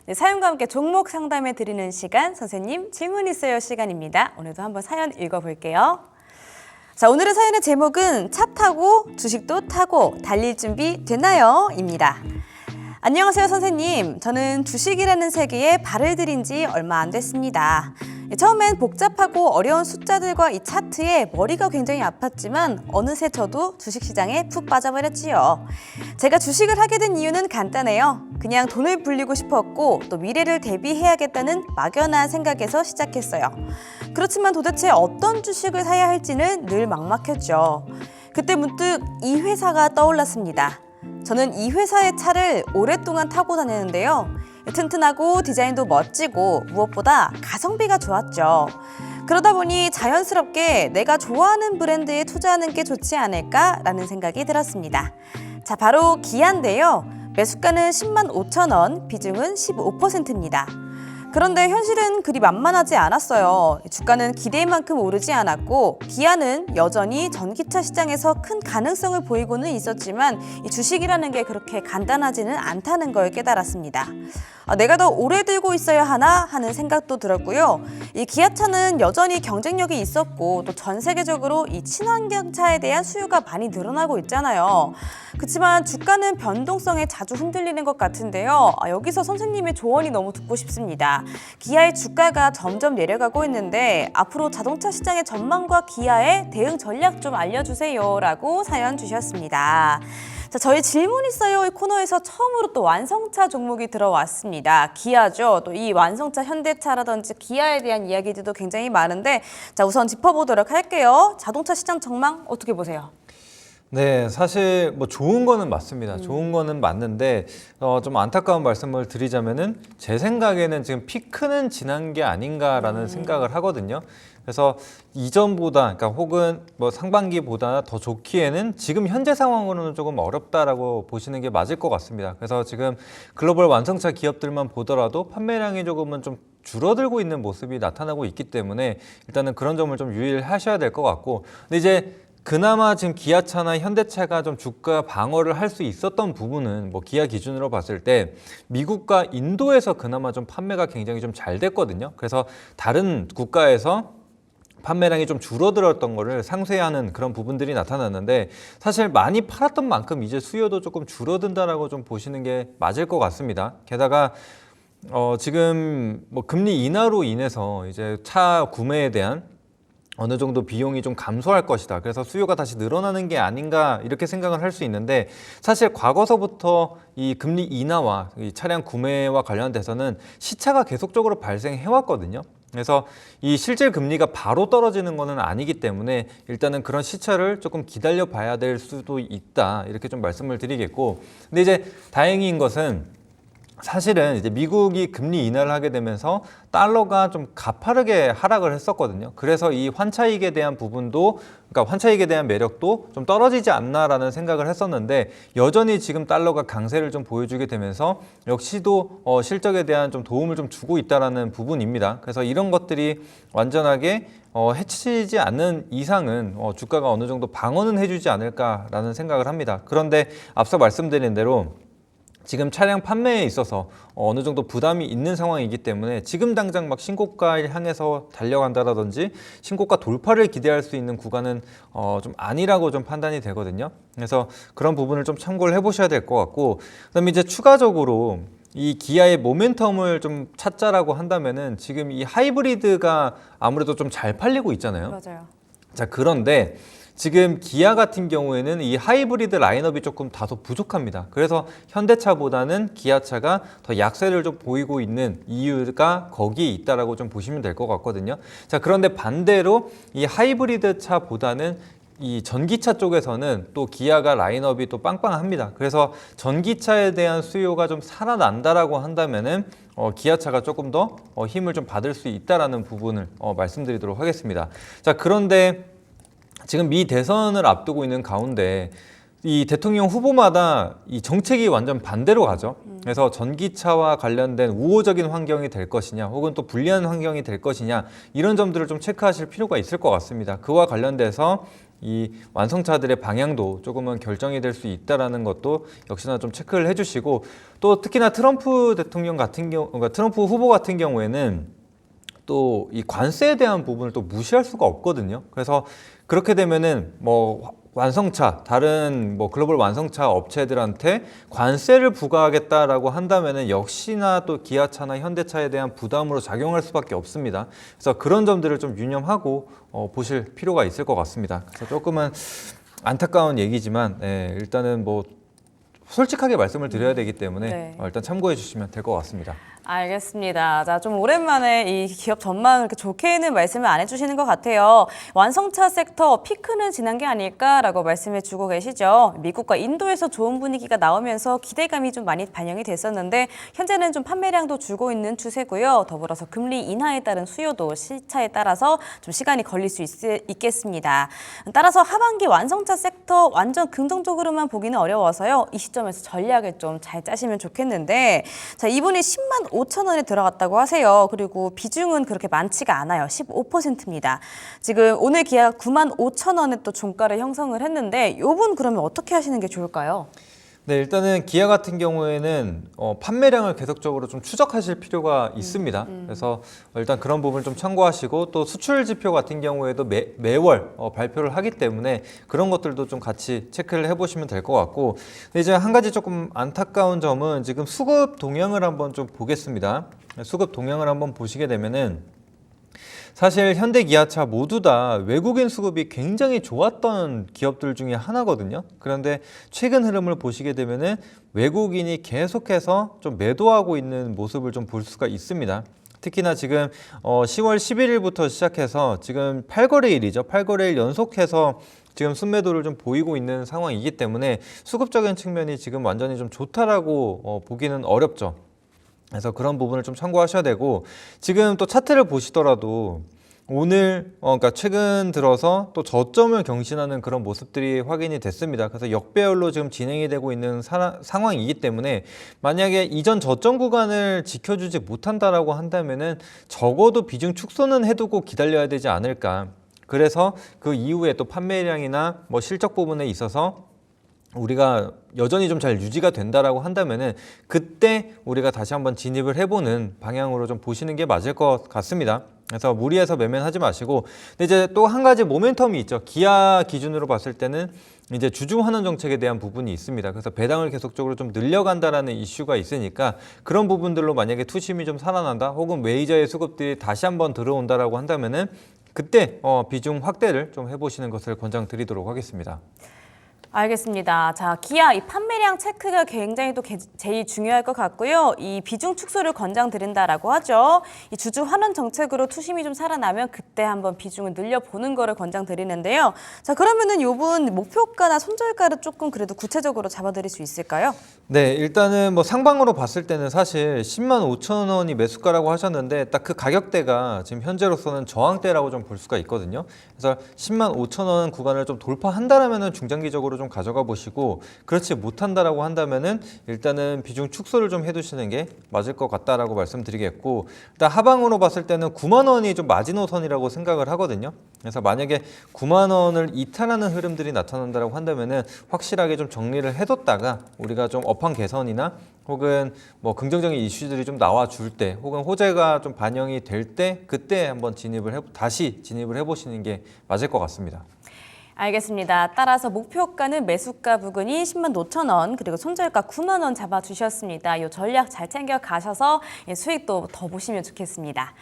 네, 사연과 함께 종목 상담해 드리는 시간, 선생님 질문 있어요 시간입니다. 오늘도 한번 사연 읽어볼게요. 자, 오늘의 사연의 제목은 차 타고 주식도 타고 달릴 준비 됐나요? 입니다. 안녕하세요 선생님. 저는 주식이라는 세계에 발을 들인 지 얼마 안 됐습니다. 처음엔 복잡하고 어려운 숫자들과 이 차트에 머리가 굉장히 아팠지만 어느새 저도 주식시장에 푹 빠져버렸지요. 제가 주식을 하게 된 이유는 간단해요. 그냥 돈을 불리고 싶었고 또 미래를 대비해야겠다는 막연한 생각에서 시작했어요. 그렇지만 도대체 어떤 주식을 사야 할지는 늘 막막했죠. 그때 문득 이 회사가 떠올랐습니다. 저는 이 회사의 차를 오랫동안 타고 다니는데요. 튼튼하고 디자인도 멋지고 무엇보다 가성비가 좋았죠. 그러다 보니 자연스럽게 내가 좋아하는 브랜드에 투자하는 게 좋지 않을까라는 생각이 들었습니다. 자, 바로 기아인데요. 매수가는 10만 5천 원, 비중은 15%입니다. 그런데 현실은 그리 만만하지 않았어요. 주가는 기대만큼 오르지 않았고 기아는 여전히 전기차 시장에서 큰 가능성을 보이고는 있었지만 이 주식이라는 게 그렇게 간단하지는 않다는 걸 깨달았습니다. 내가 더 오래 들고 있어야 하나 하는 생각도 들었고요. 이 기아차는 여전히 경쟁력이 있었고 또 전 세계적으로 이 친환경차에 대한 수요가 많이 늘어나고 있잖아요. 그렇지만 주가는 변동성에 자주 흔들리는 것 같은데요. 여기서 선생님의 조언이 너무 듣고 싶습니다. 기아의 주가가 점점 내려가고 있는데 앞으로 자동차 시장의 전망과 기아의 대응 전략 좀 알려주세요 라고 사연 주셨습니다. 자, 저희 질문 있어요 이 코너에서 처음으로 또 완성차 종목이 들어왔습니다. 기아죠. 또 이 완성차 현대차라든지 기아에 대한 이야기들도 굉장히 많은데 자, 우선 짚어보도록 할게요. 자동차 시장 전망 어떻게 보세요? 네, 사실 뭐 좋은 거는 맞습니다. 좋은 거는 맞는데 좀 안타까운 말씀을 드리자면은 제 생각에는 지금 피크는 지난 게 아닌가라는 생각을 하거든요. 그래서 이전보다, 그러니까 혹은 뭐 상반기보다 더 좋기에는 지금 현재 상황으로는 조금 어렵다라고 보시는 게 맞을 것 같습니다. 그래서 지금 글로벌 완성차 기업들만 보더라도 판매량이 조금은 좀 줄어들고 있는 모습이 나타나고 있기 때문에 일단은 그런 점을 좀 유의하셔야 될 것 같고, 근데 이제 그나마 지금 기아차나 현대차가 좀 주가 방어를 할 수 있었던 부분은 뭐 기아 기준으로 봤을 때 미국과 인도에서 그나마 좀 판매가 굉장히 좀 잘 됐거든요. 그래서 다른 국가에서 판매량이 좀 줄어들었던 거를 상쇄하는 그런 부분들이 나타났는데 사실 많이 팔았던 만큼 이제 수요도 조금 줄어든다라고 좀 보시는 게 맞을 것 같습니다. 게다가 지금 뭐 금리 인하로 인해서 이제 차 구매에 대한 어느 정도 비용이 좀 감소할 것이다. 그래서 수요가 다시 늘어나는 게 아닌가 이렇게 생각을 할 수 있는데 사실 과거서부터 이 금리 인하와 이 차량 구매와 관련돼서는 시차가 계속적으로 발생해 왔거든요. 그래서 이 실질 금리가 바로 떨어지는 것은 아니기 때문에 일단은 그런 시차를 조금 기다려 봐야 될 수도 있다. 이렇게 좀 말씀을 드리겠고, 근데 이제 다행인 것은 사실은 이제 미국이 금리 인하를 하게 되면서 달러가 좀 가파르게 하락을 했었거든요. 그래서 이 환차익에 대한 부분도, 그러니까 환차익에 대한 매력도 좀 떨어지지 않나라는 생각을 했었는데 여전히 지금 달러가 강세를 좀 보여주게 되면서 역시도 실적에 대한 좀 도움을 좀 주고 있다라는 부분입니다. 그래서 이런 것들이 완전하게 해치지 않는 이상은 주가가 어느 정도 방어는 해주지 않을까라는 생각을 합니다. 그런데 앞서 말씀드린 대로 지금 차량 판매에 있어서 어느 정도 부담이 있는 상황이기 때문에 지금 당장 막 신고가를 향해서 달려간다든지 신고가 돌파를 기대할 수 있는 구간은 좀 아니라고 좀 판단이 되거든요. 그래서 그런 부분을 좀 참고를 해보셔야 될 것 같고, 그다음에 이제 추가적으로 이 기아의 모멘텀을 좀 찾자라고 한다면은 지금 이 하이브리드가 아무래도 좀 잘 팔리고 있잖아요. 맞아요. 자, 그런데 지금 기아 같은 경우에는 이 하이브리드 라인업이 조금 다소 부족합니다. 그래서 현대차보다는 기아차가 더 약세를 좀 보이고 있는 이유가 거기에 있다라고 좀 보시면 될 것 같거든요. 자, 그런데 반대로 이 하이브리드 차보다는 이 전기차 쪽에서는 또 기아가 라인업이 또 빵빵합니다. 그래서 전기차에 대한 수요가 좀 살아난다라고 한다면은 기아차가 조금 더 힘을 좀 받을 수 있다라는 부분을 말씀드리도록 하겠습니다. 자, 그런데 지금 미 대선을 앞두고 있는 가운데 이 대통령 후보마다 이 정책이 완전 반대로 가죠. 그래서 전기차와 관련된 우호적인 환경이 될 것이냐 혹은 또 불리한 환경이 될 것이냐 이런 점들을 좀 체크하실 필요가 있을 것 같습니다. 그와 관련돼서 이 완성차들의 방향도 조금은 결정이 될 수 있다라는 것도 역시나 좀 체크를 해주시고 또 특히나 트럼프 대통령 같은 경우, 그러니까 트럼프 후보 같은 경우에는 또 이 관세에 대한 부분을 또 무시할 수가 없거든요. 그래서 그렇게 되면은 뭐 완성차, 다른 뭐 글로벌 완성차 업체들한테 관세를 부과하겠다라고 한다면은 역시나 또 기아차나 현대차에 대한 부담으로 작용할 수밖에 없습니다. 그래서 그런 점들을 좀 유념하고 보실 필요가 있을 것 같습니다. 그래서 조금은 안타까운 얘기지만 일단은 뭐 솔직하게 말씀을 드려야 되기 때문에 네. 일단 참고해 주시면 될 것 같습니다. 알겠습니다. 자, 좀 오랜만에 이 기업 전망을 이렇게 좋게는 말씀을 안 해주시는 것 같아요. 완성차 섹터 피크는 지난 게 아닐까라고 말씀해 주고 계시죠. 미국과 인도에서 좋은 분위기가 나오면서 기대감이 좀 많이 반영이 됐었는데 현재는 좀 판매량도 줄고 있는 추세고요. 더불어서 금리 인하에 따른 수요도 시차에 따라서 좀 시간이 걸릴 수 있겠습니다. 따라서 하반기 완성차 섹터 완전 긍정적으로만 보기는 어려워서요. 이 시점에서 전략을 좀 잘 짜시면 좋겠는데 자, 이분이 10만 5천 원에 들어갔다고 하세요. 그리고 비중은 그렇게 많지가 않아요. 15%입니다. 지금 오늘 기아가 9만 5천 원에 또 종가를 형성을 했는데 이분 그러면 어떻게 하시는 게 좋을까요? 네, 일단은 기아 같은 경우에는 판매량을 계속적으로 좀 추적하실 필요가 있습니다. 그래서 일단 그런 부분 좀 참고하시고 또 수출 지표 같은 경우에도 매월 발표를 하기 때문에 그런 것들도 좀 같이 체크를 해보시면 될 것 같고 근데 이제 한 가지 조금 안타까운 점은 지금 수급 동향을 한번 좀 보겠습니다. 수급 동향을 한번 보시게 되면은 사실 현대 기아차 모두 다 외국인 수급이 굉장히 좋았던 기업들 중에 하나거든요. 그런데 최근 흐름을 보시게 되면은 외국인이 계속해서 좀 매도하고 있는 모습을 좀 볼 수가 있습니다. 특히나 지금 10월 11일부터 시작해서 지금 8거래일이죠. 8거래일 연속해서 지금 순매도를 좀 보이고 있는 상황이기 때문에 수급적인 측면이 지금 완전히 좀 좋다라고 보기는 어렵죠. 그래서 그런 부분을 좀 참고하셔야 되고 지금 또 차트를 보시더라도 오늘 그러니까 최근 들어서 또 저점을 경신하는 그런 모습들이 확인이 됐습니다. 그래서 역배열로 지금 진행이 되고 있는 상황이기 때문에 만약에 이전 저점 구간을 지켜주지 못한다라고 한다면은 적어도 비중 축소는 해두고 기다려야 되지 않을까. 그래서 그 이후에 또 판매량이나 뭐 실적 부분에 있어서 우리가 여전히 좀 잘 유지가 된다라고 한다면은 그때 우리가 다시 한번 진입을 해보는 방향으로 좀 보시는 게 맞을 것 같습니다. 그래서 무리해서 매매는 하지 마시고 근데 이제 또 한 가지 모멘텀이 있죠. 기아 기준으로 봤을 때는 이제 주주 환원 정책에 대한 부분이 있습니다. 그래서 배당을 계속적으로 좀 늘려간다라는 이슈가 있으니까 그런 부분들로 만약에 투심이 좀 살아난다 혹은 메이저의 수급들이 다시 한번 들어온다라고 한다면은 그때 비중 확대를 좀 해보시는 것을 권장드리도록 하겠습니다. 알겠습니다. 자, 기아 이 판매량 체크가 굉장히 또 제일 중요할 것 같고요. 이 비중 축소를 권장드린다라고 하죠. 이 주주 환원 정책으로 투심이 좀 살아나면 그때 한번 비중을 늘려보는 거를 권장드리는데요. 자, 그러면은 요분 목표가나 손절가를 조금 그래도 구체적으로 잡아드릴 수 있을까요? 네, 일단은 뭐 상방으로 봤을 때는 사실 10만 5천 원이 매수가라고 하셨는데 딱 그 가격대가 지금 현재로서는 저항대라고 좀 볼 수가 있거든요. 그래서 10만 5천 원 구간을 좀 돌파한다라면은 중장기적으로 좀 가져가 보시고 그렇지 못한다라고 한다면은 일단은 비중 축소를 좀 해두시는 게 맞을 것 같다라고 말씀드리겠고 일단 하방으로 봤을 때는 9만 원이 좀 마지노선이라고 생각을 하거든요. 그래서 만약에 9만 원을 이탈하는 흐름들이 나타난다라고 한다면은 확실하게 좀 정리를 해뒀다가 우리가 좀 업황 개선이나 혹은 뭐 긍정적인 이슈들이 좀 나와줄 때 혹은 호재가 좀 반영이 될 때 그때 한번 다시 진입을 해보시는 게 맞을 것 같습니다. 알겠습니다. 따라서 목표가는 매수가 부근이 10만 5천 원 그리고 손절가 9만 원 잡아주셨습니다. 이 전략 잘 챙겨 가셔서 수익도 더 보시면 좋겠습니다.